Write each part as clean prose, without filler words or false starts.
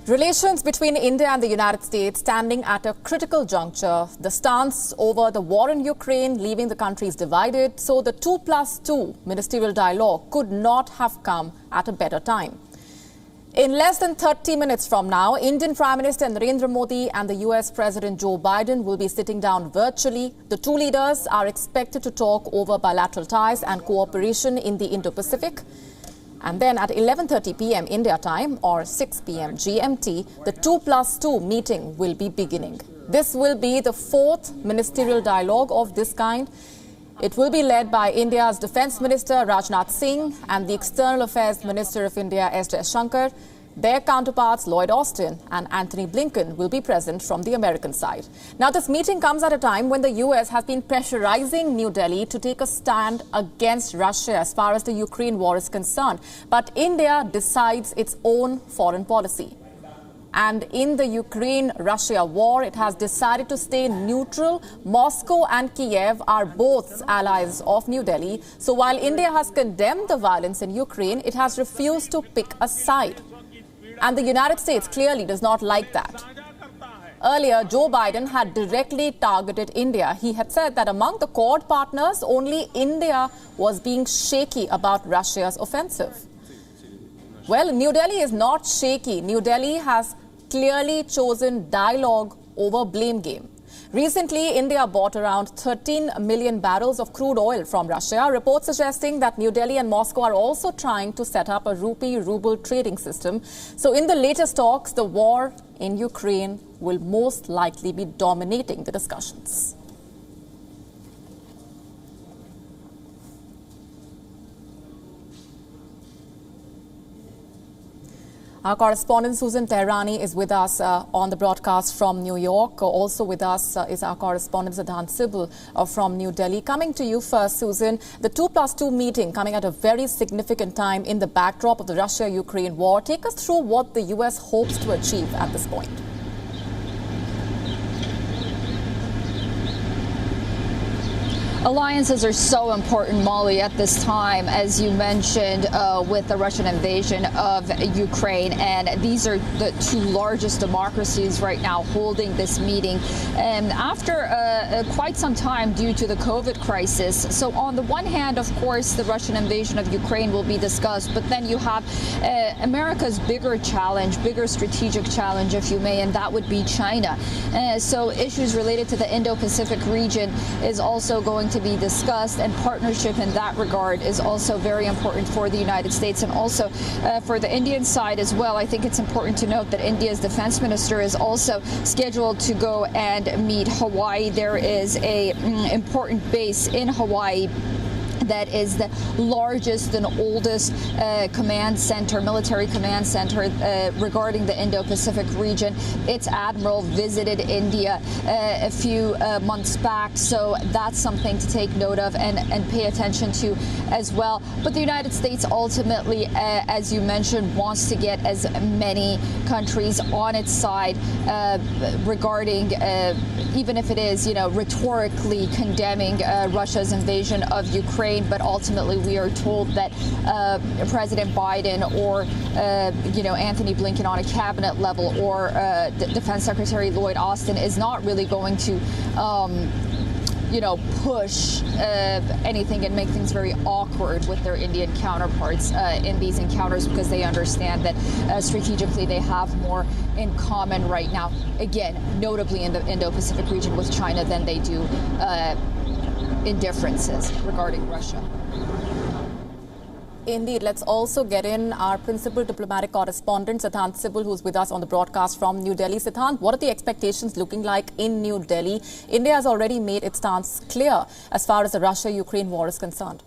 Relations between India and the United States standing at a critical juncture. The stance over the war in Ukraine leaving the countries divided, so the 2+2 ministerial dialogue could not have come at a better time. In less than 30 minutes from now, Indian Prime Minister Narendra Modi and the US President Joe Biden will be sitting down virtually. The two leaders are expected to talk over bilateral ties and cooperation in the Indo-Pacific. And then at 11:30 p.m. India time or 6 p.m. GMT, the 2+2 meeting will be beginning. This will be the fourth ministerial dialogue of this kind. It will be led by India's Defence Minister Rajnath Singh and the External Affairs Minister of India S. Jaishankar. Their counterparts Lloyd Austin and Antony Blinken will be present from the American side. Now, this meeting comes at a time when the US has been pressurizing New Delhi to take a stand against Russia as far as the Ukraine war is concerned. But India decides its own foreign policy. And in the Ukraine-Russia war, it has decided to stay neutral. Moscow and Kiev are both allies of New Delhi. So while India has condemned the violence in Ukraine, it has refused to pick a side. And the United States clearly does not like that. Earlier, Joe Biden had directly targeted India. He had said that among the Quad partners, only India was being shaky about Russia's offensive. Well, New Delhi is not shaky. New Delhi has clearly chosen dialogue over blame game. Recently, India bought around 13 million barrels of crude oil from Russia. Reports suggesting that New Delhi and Moscow are also trying to set up a rupee-ruble trading system. So in the latest talks, the war in Ukraine will most likely be dominating the discussions. Our correspondent Susan Tehrani is with us on the broadcast from New York. Also with us is our correspondent Siddhant Sibal from New Delhi. Coming to you first, Susan, the 2+2 meeting coming at a very significant time in the backdrop of the Russia-Ukraine war. Take us through what the US hopes to achieve at this point. Alliances are so important, Molly, at this time, as you mentioned, with the Russian invasion of Ukraine. And these are the two largest democracies right now holding this meeting after quite some time due to the COVID crisis. So on the one hand, of course, the Russian invasion of Ukraine will be discussed, but then you have America's bigger challenge, bigger strategic challenge, if you may, and that would be China. So issues related to the Indo-Pacific region is also going to be discussed, and partnership in that regard is also very important for the United States and also for the Indian side as well. I think it's important to note that India's defense minister is also scheduled to go and meet Hawaii. There is a important base in Hawaii that is the largest and oldest command center, military command center regarding the Indo-Pacific region. Its admiral visited India a few months back, so that's something to take note of and pay attention to as well. But the United States ultimately, as you mentioned, wants to get as many countries on its side regarding, even if it is, rhetorically condemning Russia's invasion of Ukraine. But ultimately, we are told that President Biden or, Antony Blinken on a cabinet level or Defense Secretary Lloyd Austin is not really going to, push anything and make things very awkward with their Indian counterparts in these encounters, because they understand that strategically they have more in common right now. Again, notably in the Indo-Pacific region with China than they do in differences regarding Russia. Indeed. Let's also get in our principal diplomatic correspondent, Siddhant Sibal, who's with us on the broadcast from New Delhi. Siddhant, what are the expectations looking like in New Delhi? India has already made its stance clear as far as the Russia-Ukraine war is concerned.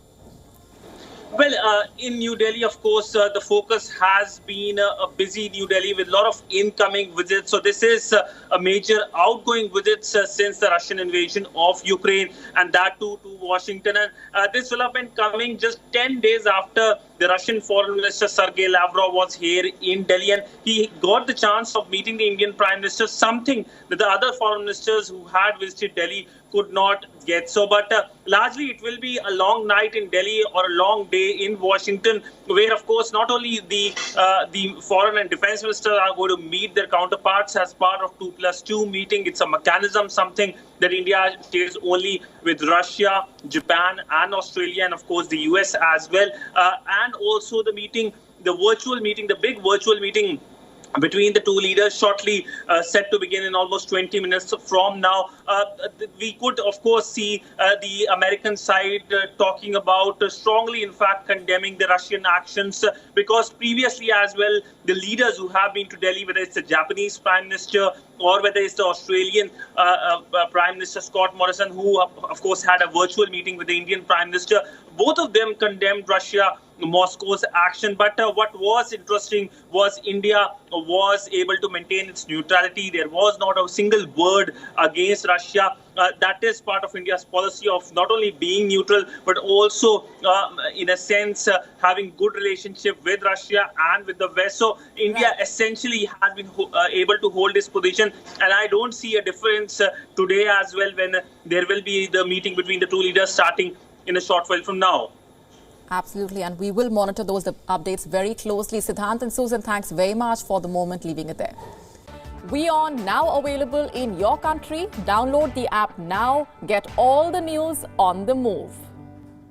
Well, in New Delhi, of course, the focus has been a busy New Delhi with a lot of incoming visits. So this is a major outgoing visits since the Russian invasion of Ukraine, and that too to Washington. And this development coming just 10 days after the Russian Foreign Minister Sergei Lavrov was here in Delhi, and he got the chance of meeting the Indian Prime Minister, something that the other foreign ministers who had visited Delhi could not get. So, but largely it will be a long night in Delhi or a long day in Washington, where, of course, not only the foreign and defense ministers are going to meet their counterparts as part of 2+2 meeting. It's a mechanism, something that India shares only with Russia, Japan, and Australia, and of course the US as well. And also the meeting, the virtual meeting, the big virtual meeting between the two leaders, shortly set to begin in almost 20 minutes from now. We could, of course, see the American side talking about, strongly, in fact, condemning the Russian actions, because previously as well, the leaders who have been to Delhi, whether it's the Japanese Prime Minister or whether it's the Australian Prime Minister Scott Morrison, who, of course, had a virtual meeting with the Indian Prime Minister, both of them condemned Moscow's action. But what was interesting was India was able to maintain its neutrality. There was not a single word against Russia. That is part of India's policy of not only being neutral, but also, in a sense, having good relationship with Russia and with the West. So India essentially has been able to hold this position. And I don't see a difference today as well, when there will be the meeting between the two leaders starting in a short while from now. Absolutely, and we will monitor those updates very closely. Siddhant and Susan, thanks very much for the moment, leaving it there. WION now available in your country. Download the app now. Get all the news on the move.